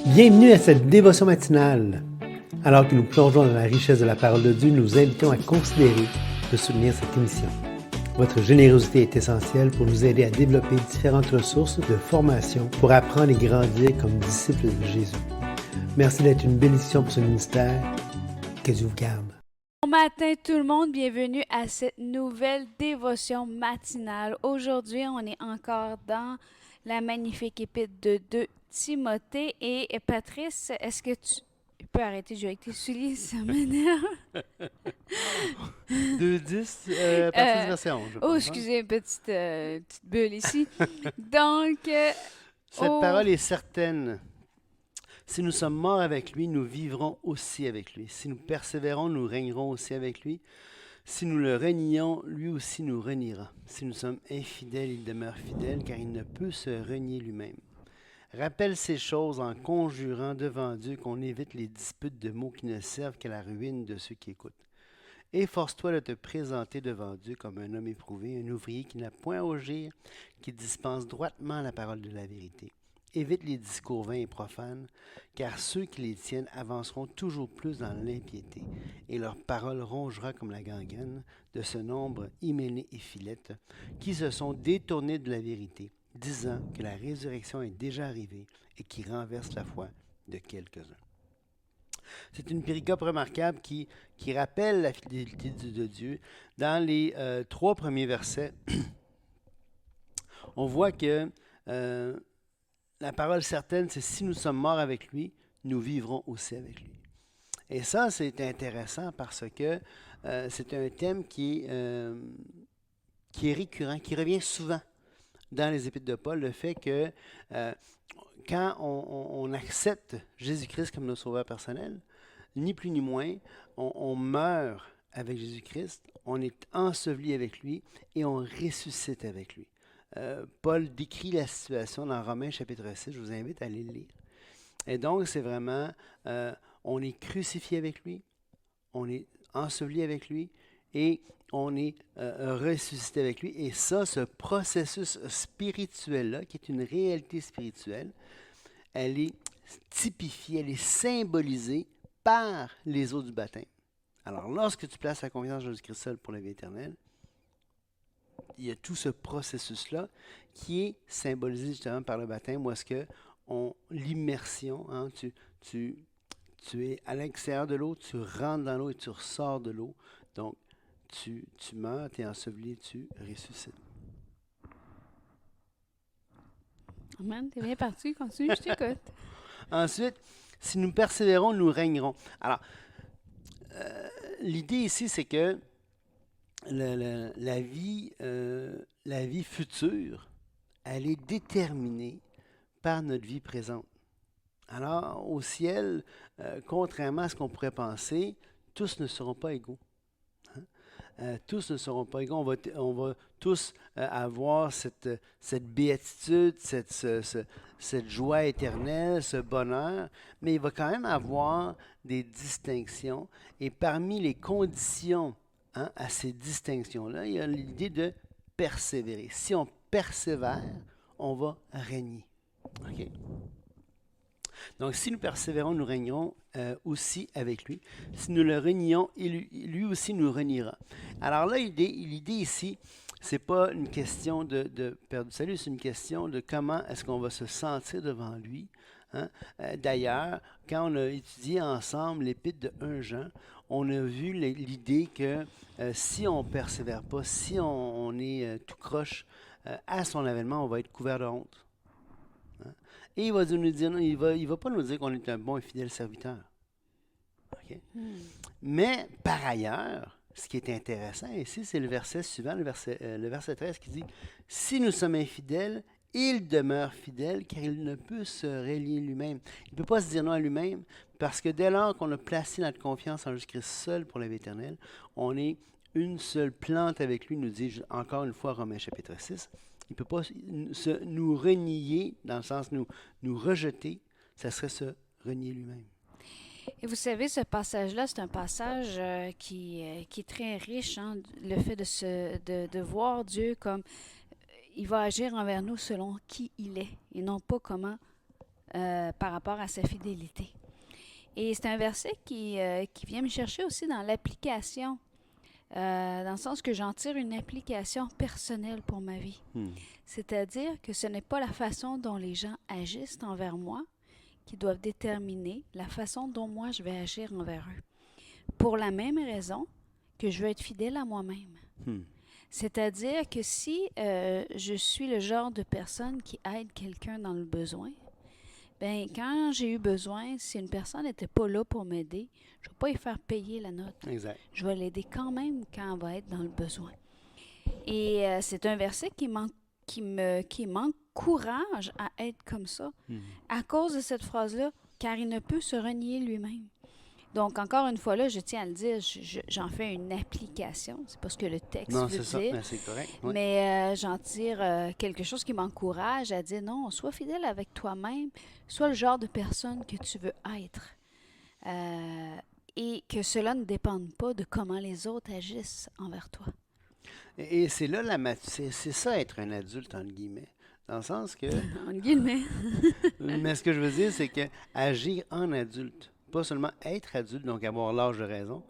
Bienvenue à cette dévotion matinale. Alors que nous plongeons dans la richesse de la parole de Dieu, nous vous invitons à considérer de soutenir cette émission. Votre générosité est essentielle pour nous aider à développer différentes ressources de formation pour apprendre et grandir comme disciples de Jésus. Merci d'être une bénédiction pour ce ministère. Que Dieu vous garde. Bon matin tout le monde, bienvenue à cette nouvelle dévotion matinale. Aujourd'hui, on est encore dans la magnifique épître de 2 Timothée. Et Patrice, est-ce que tu peux arrêter de jouer avec tes souliers? Ça m'énerve. 2:10, à partir du verset 11, je pense. Excusez, une petite bulle ici. Donc, Cette parole est certaine. Si nous sommes morts avec lui, nous vivrons aussi avec lui. Si nous persévérons, nous régnerons aussi avec lui. Si nous le renions, lui aussi nous reniera. Si nous sommes infidèles, il demeure fidèle, car il ne peut se renier lui-même. Rappelle ces choses en conjurant devant Dieu qu'on évite les disputes de mots qui ne servent qu'à la ruine de ceux qui écoutent. Efforce-toi de te présenter devant Dieu comme un homme éprouvé, un ouvrier qui n'a point à rougir, qui dispense droitement la parole de la vérité. Évite les discours vains et profanes, car ceux qui les tiennent avanceront toujours plus dans l'impiété, et leur parole rongera comme la gangrène de ce nombre Hyménée et Philette, qui se sont détournés de la vérité, disant que la résurrection est déjà arrivée et qui renverse la foi de quelques-uns. C'est une péricope remarquable qui rappelle la fidélité de Dieu. Dans les 3 premiers versets, on voit que la parole certaine, c'est si nous sommes morts avec lui, nous vivrons aussi avec lui. Et ça, c'est intéressant parce que c'est un thème qui est récurrent, qui revient souvent dans les épîtres de Paul, le fait que quand on accepte Jésus-Christ comme notre sauveur personnel, ni plus ni moins, on meurt avec Jésus-Christ, on est enseveli avec lui et on ressuscite avec lui. Paul décrit la situation dans Romains chapitre 6, je vous invite à aller le lire. Et donc, c'est vraiment, on est crucifié avec lui, on est enseveli avec lui et on est ressuscité avec lui. Et ça, ce processus spirituel-là, qui est une réalité spirituelle, elle est typifiée, elle est symbolisée par les eaux du baptême. Alors, lorsque tu places la confiance en Jésus-Christ seul pour la vie éternelle, il y a tout ce processus-là qui est symbolisé justement par le baptême, où est-ce que l'immersion, hein, tu es à l'extérieur de l'eau, tu rentres dans l'eau et tu ressors de l'eau. Donc, tu meurs, tu es enseveli, tu ressuscites. Amen, t'es bien parti, continue, je t'écoute. Ensuite, si nous persévérons, nous régnerons. Alors, l'idée ici, c'est que la vie future, elle est déterminée par notre vie présente. Alors, au ciel, contrairement à ce qu'on pourrait penser, tous ne seront pas égaux. Tous ne seront pas égaux. On va tous avoir cette béatitude, cette joie éternelle, ce bonheur, mais il va quand même avoir des distinctions. Et parmi les conditions à ces distinctions-là, il y a l'idée de persévérer. Si on persévère, on va régner. OK? Donc, si nous persévérons, nous régnerons aussi avec lui. Si nous le renions, lui aussi nous reniera. Alors là, l'idée ici, ce n'est pas une question de perdre du salut, c'est une question de comment est-ce qu'on va se sentir devant lui. Hein? D'ailleurs, quand on a étudié ensemble l'épître de 1 Jean, on a vu l'idée que si on ne persévère pas, si on est tout croche, à son avènement, on va être couvert de honte. Et il va nous dire, non, il va pas nous dire qu'on est un bon et fidèle serviteur. Okay? Mais par ailleurs, ce qui est intéressant ici, c'est le verset suivant, le verset 13 qui dit « Si nous sommes infidèles, il demeure fidèle car il ne peut se relier lui-même. » Il ne peut pas se dire non à lui-même parce que dès lors qu'on a placé notre confiance en Jésus-Christ seul pour la vie éternelle, on est une seule plante avec lui, nous dit encore une fois Romains chapitre 6. Il ne peut pas nous renier, dans le sens nous rejeter, ça serait se renier lui-même. Et vous savez, ce passage-là, c'est un passage qui est très riche, hein, le fait de voir Dieu comme il va agir envers nous selon qui il est et non pas comment par rapport à sa fidélité. Et c'est un verset qui vient me chercher aussi dans l'application, dans le sens que j'en tire une application personnelle pour ma vie. C'est-à-dire que ce n'est pas la façon dont les gens agissent envers moi qui doivent déterminer la façon dont moi je vais agir envers eux. Pour la même raison que je veux être fidèle à moi-même. C'est-à-dire que si je suis le genre de personne qui aide quelqu'un dans le besoin, bien, quand j'ai eu besoin, si une personne n'était pas là pour m'aider, je ne vais pas lui faire payer la note. Exact. Je vais l'aider quand même quand elle va être dans le besoin. Et c'est un verset qui m'encourage à être comme ça, à cause de cette phrase-là, car il ne peut se renier lui-même. Donc, encore une fois là, je tiens à le dire, j'en fais une application. C'est pas ce que le texte Non, veut c'est ça. dire. Mais c'est correct. Oui. Mais j'en tire quelque chose qui m'encourage à dire non, sois fidèle avec toi-même, sois le genre de personne que tu veux être. Et que cela ne dépende pas de comment les autres agissent envers toi. Et c'est là c'est ça être un adulte, entre guillemets. Dans le sens que. En guillemets. Mais ce que je veux dire, c'est que agir en adulte, pas seulement être adulte, donc avoir l'âge de raison,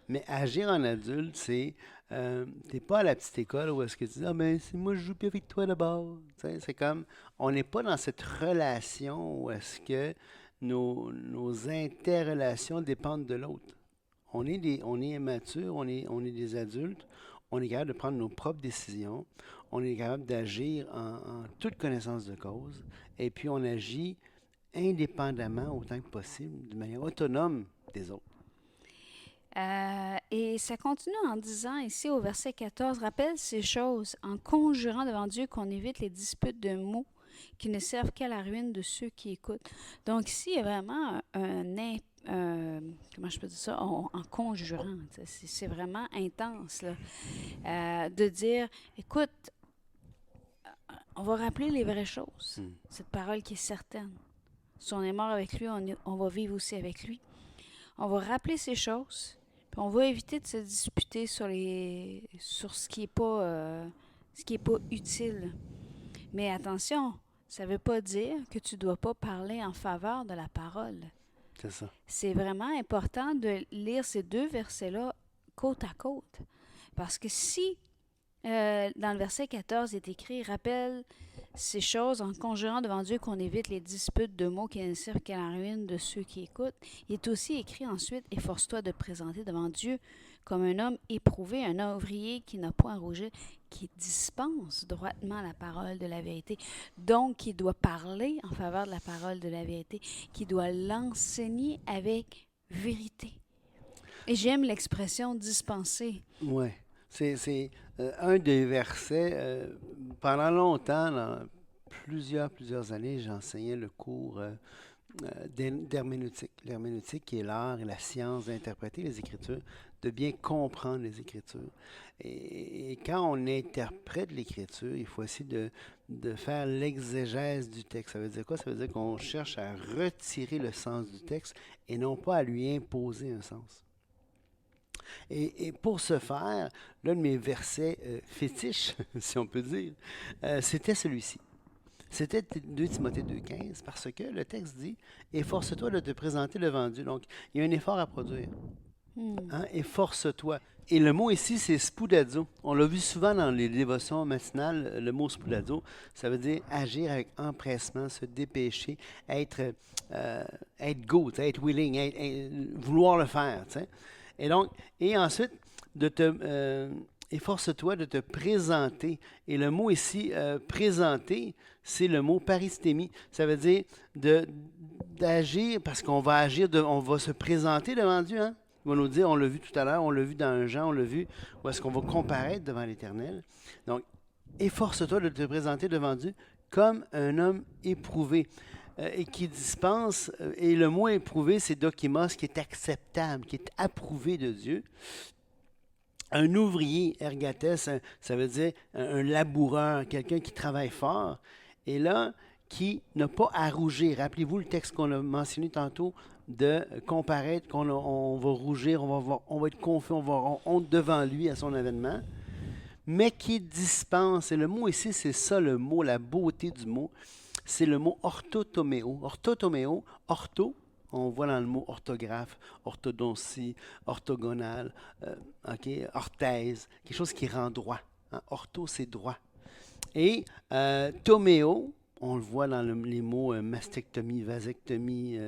mais agir en adulte, c'est. T'es pas à la petite école où est-ce que tu dis ah ben c'est moi je joue plus avec toi d'abord. C'est comme on n'est pas dans cette relation où est-ce que nos interrelations dépendent de l'autre. On est mature, on est des adultes, on est capable de prendre nos propres décisions, on est capable d'agir en toute connaissance de cause, et puis on agit indépendamment autant que possible, de manière autonome des autres. Et ça continue en disant ici au verset 14, « Rappelle ces choses en conjurant devant Dieu qu'on évite les disputes de mots qui ne servent qu'à la ruine de ceux qui écoutent. » Donc ici, il y a vraiment comment je peux dire ça, en conjurant. C'est vraiment intense là, de dire, écoute, on va rappeler les vraies choses. Cette parole qui est certaine. Si on est mort avec lui, on va vivre aussi avec lui. On va rappeler ces choses. Puis on va éviter de se disputer sur ce qui est pas utile. Mais attention, ça ne veut pas dire que tu ne dois pas parler en faveur de la parole. C'est ça. C'est vraiment important de lire ces deux versets-là côte à côte. Parce que si, dans le verset 14, il est écrit « Rappelle ces choses en conjurant devant Dieu qu'on évite les disputes de mots qui ne servent qu'à la ruine de ceux qui écoutent. » Il est aussi écrit ensuite « Efforce-toi de te présenter devant Dieu comme un homme éprouvé, un ouvrier qui n'a point à rougir, qui dispense droitement la parole de la vérité. » Donc, qui doit parler en faveur de la parole de la vérité, qui doit l'enseigner avec vérité. Et j'aime l'expression « dispenser ». Oui. C'est un des versets. Pendant longtemps, dans plusieurs années, j'enseignais le cours d'herméneutique. L'herméneutique qui est l'art et la science d'interpréter les Écritures, de bien comprendre les Écritures. Et quand on interprète l'Écriture, il faut essayer de faire l'exégèse du texte. Ça veut dire quoi? Ça veut dire qu'on cherche à retirer le sens du texte et non pas à lui imposer un sens. Et pour ce faire, l'un de mes versets fétiches, si on peut dire, c'était celui-ci. C'était 2 Timothée 2,15, parce que le texte dit « Efforce-toi de te présenter devant Dieu ». Donc, il y a un effort à produire. Hein? Efforce-toi. Et le mot ici, c'est spoudazo. On l'a vu souvent dans les dévotions matinales, le mot spoudazo, ça veut dire agir avec empressement, se dépêcher, être go, être willing, vouloir le faire, tu sais. Et ensuite, efforce-toi de te présenter. Et le mot ici, présenter, c'est le mot paristémie. Ça veut dire d'agir, parce qu'on va agir, on va se présenter devant Dieu. Hein? Il va nous dire, on l'a vu tout à l'heure, on l'a vu dans Jean, on l'a vu, où est-ce qu'on va comparaître devant l'Éternel. Donc, efforce-toi de te présenter devant Dieu comme un homme éprouvé. Et qui dispense, et le mot éprouvé, c'est dokimos, qui est acceptable, qui est approuvé de Dieu. Un ouvrier, ergates, ça veut dire un laboureur, quelqu'un qui travaille fort, et là, qui n'a pas à rougir. Rappelez-vous le texte qu'on a mentionné tantôt, de comparaître, on va rougir, on va être confus, on va avoir honte devant lui à son événement, mais qui dispense. Et le mot ici, c'est ça le mot, la beauté du mot. c'est le mot orthotoméo. Orthotoméo, ortho, on voit dans le mot orthographe, orthodontie, orthogonale, ok, orthèse, quelque chose qui rend droit. Hein. Ortho, c'est droit. Et toméo, on le voit dans les mots mastectomie, vasectomie,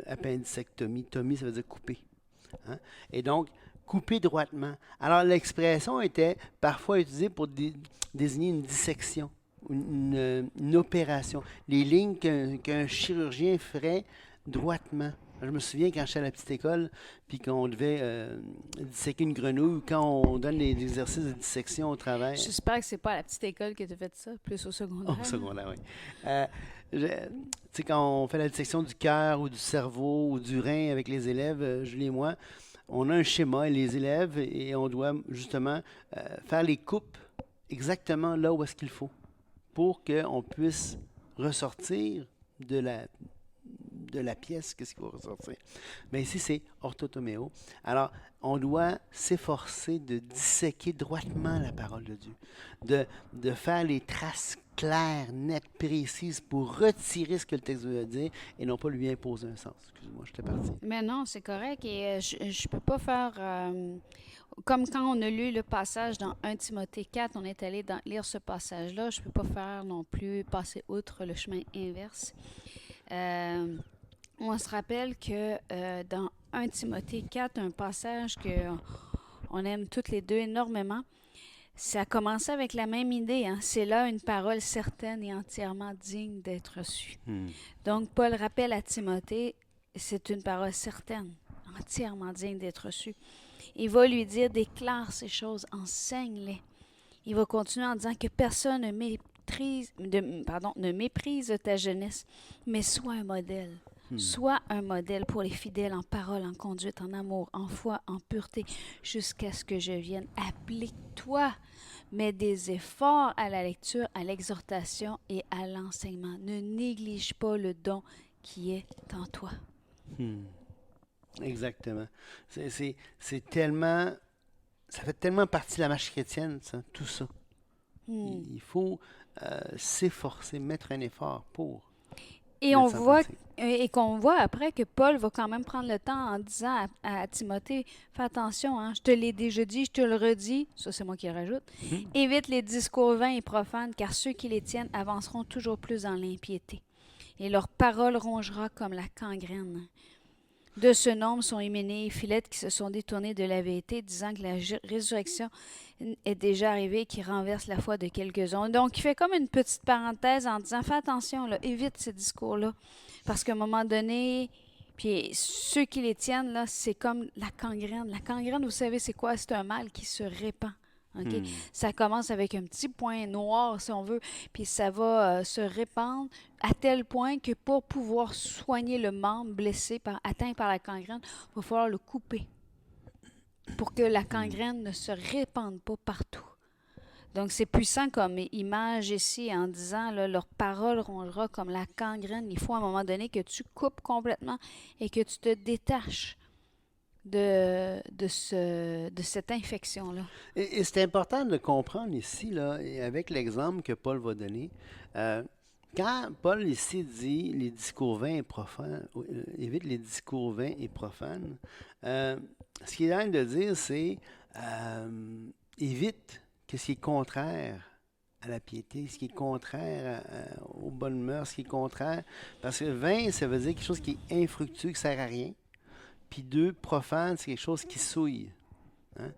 appendicectomie. Tomie, ça veut dire couper. Hein. Et donc, couper droitement. Alors, l'expression était parfois utilisée pour désigner une dissection, une opération. Les lignes qu'un chirurgien ferait droitement. Je me souviens quand j'étais à la petite école, puis qu'on devait disséquer une grenouille, ou quand on donne les exercices de dissection au travail. J'espère que c'est pas à la petite école que tu as fait ça, plus au secondaire. Au secondaire, oui. Tu sais, quand on fait la dissection du cœur ou du cerveau ou du rein avec les élèves, Julie et moi, on a un schéma, et les élèves, et on doit justement faire les coupes exactement là où est-ce qu'il faut pour qu'on puisse ressortir de la pièce, qu'est-ce qui va ressortir. Mais ici, c'est orthotoméo. Alors, on doit s'efforcer de disséquer droitement la parole de Dieu, de faire les traces claires, nettes, précises pour retirer ce que le texte veut dire et non pas lui imposer un sens. Excuse-moi, je t'ai parti. Mais non, c'est correct. Et je peux pas faire... comme quand on a lu le passage dans 1 Timothée 4, on est allé lire ce passage-là, je peux pas faire non plus passer outre le chemin inverse. On se rappelle que dans 1 Timothée 4, un passage qu'on aime toutes les deux énormément, ça a commencé avec la même idée. Hein? C'est là une parole certaine et entièrement digne d'être reçue. Donc, Paul rappelle à Timothée, c'est une parole certaine, entièrement digne d'être reçue. Il va lui dire, déclare ces choses, enseigne-les. Il va continuer en disant que personne ne méprise ta jeunesse, mais sois un modèle. Sois un modèle pour les fidèles en parole, en conduite, en amour, en foi, en pureté, jusqu'à ce que je vienne. Applique-toi, mets des efforts à la lecture, à l'exhortation et à l'enseignement. Ne néglige pas le don qui est en toi. Exactement. C'est tellement... Ça fait tellement partie de la marche chrétienne, ça, tout ça. Il faut s'efforcer, mettre un effort pour... Et on voit qu'on voit après que Paul va quand même prendre le temps en disant à Timothée, fais attention, hein, je te l'ai déjà dit, je te le redis, ça c'est moi qui le rajoute, évite les discours vains et profanes, car ceux qui les tiennent avanceront toujours plus dans l'impiété. Et leur parole rongera comme la gangrène. De ce nombre sont Hyménée et Philette qui se sont détournés de la vérité, disant que la résurrection est déjà arrivée et qui renverse la foi de quelques-uns. Donc, il fait comme une petite parenthèse en disant, fais attention, là, évite ces discours-là. Parce qu'à un moment donné, puis ceux qui les tiennent, là, c'est comme la gangrène. La gangrène, vous savez, c'est quoi? C'est un mal qui se répand. Okay? Ça commence avec un petit point noir, si on veut, puis ça va se répandre à tel point que pour pouvoir soigner le membre blessé, atteint par la gangrène, il va falloir le couper pour que la gangrène ne se répande pas partout. Donc, c'est puissant comme image ici en disant, là, leur parole rongera comme la gangrène. Il faut à un moment donné que tu coupes complètement et que tu te détaches de cette infection-là. Et c'est important de comprendre ici, là, et avec l'exemple que Paul va donner, quand Paul ici dit les discours vains et profanes, évite les discours vains et profanes, ce qu'il a de dire, c'est évite ce qui est contraire à la piété, ce qui est contraire aux bonnes mœurs, ce qui est contraire, parce que vain, ça veut dire quelque chose qui est infructueux, qui ne sert à rien. Puis 2, profane, c'est quelque chose qui souille. Hein?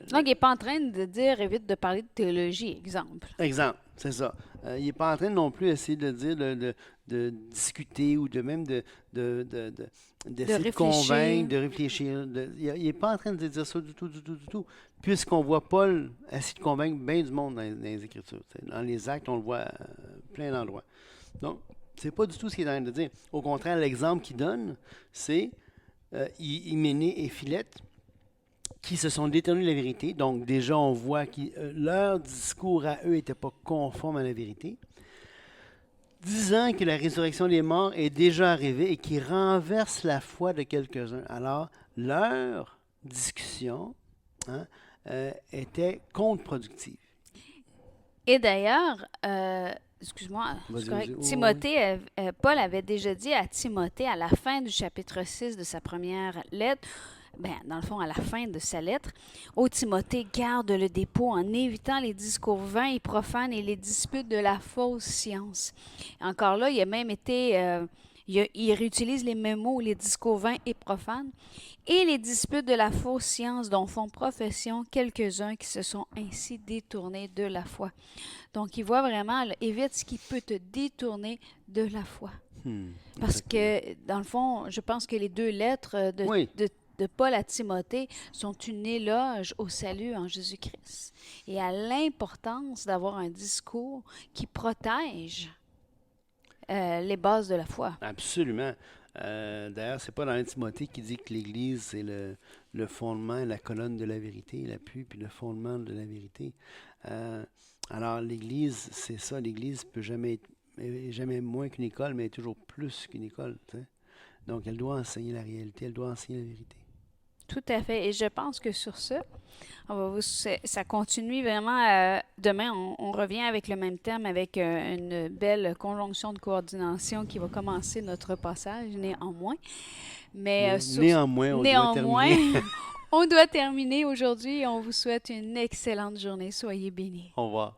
Donc, il n'est pas en train de dire, évite de parler de théologie, exemple. Exemple, c'est ça. Il n'est pas en train non plus d'essayer de dire, de discuter ou de même d'essayer de convaincre, de réfléchir. Il n'est pas en train de dire ça du tout. Puisqu'on voit Paul essayer de convaincre bien du monde dans les Écritures. Dans les actes, on le voit plein d'endroits. Donc, c'est pas du tout ce qu'il est en train de dire. Au contraire, l'exemple qu'il donne, c'est Hyménée et Philette qui se sont détournés de la vérité. Donc, déjà, on voit que leur discours à eux n'était pas conforme à la vérité. Disant que la résurrection des morts est déjà arrivée et qui renverse la foi de quelques-uns. Alors, leur discussion était contre-productive. Et d'ailleurs, excuse-moi, Vas-y, c'est correct. vas-y. Timothée, Paul avait déjà dit à Timothée à la fin du chapitre 6 de sa première lettre, ben, dans le fond, à la fin de sa lettre, ô Timothée, garde le dépôt en évitant les discours vains et profanes et les disputes de la fausse science. Encore là, il a même été, il réutilise les mêmes mots, les discours vains et profanes, et les disputes de la fausse science dont font profession quelques-uns qui se sont ainsi détournés de la foi. Donc, il voit vraiment, là, évite ce qui peut te détourner de la foi. Parce Exactement. que, dans le fond, je pense que les deux lettres Oui, de Paul à Timothée sont une éloge au salut en Jésus-Christ et à l'importance d'avoir un discours qui protège les bases de la foi. absolument. D'ailleurs, c'est pas dans 1 Timothée qui dit que l'Église, c'est le fondement, la colonne de la vérité, l'appui, puis le fondement de la vérité. Euh, alors, l'Église, c'est ça. L'Église peut jamais être est jamais moins qu'une école, mais est toujours plus qu'une école. Tu sais. Donc, elle doit enseigner la réalité, elle doit enseigner la vérité. Tout à fait. Et je pense que sur ça, ça continue vraiment. Demain, on revient avec le même thème, avec une belle conjonction de coordination qui va commencer notre passage, néanmoins. Mais Néanmoins, on doit néanmoins, terminer. on doit terminer aujourd'hui et on vous souhaite une excellente journée. Soyez bénis. Au revoir.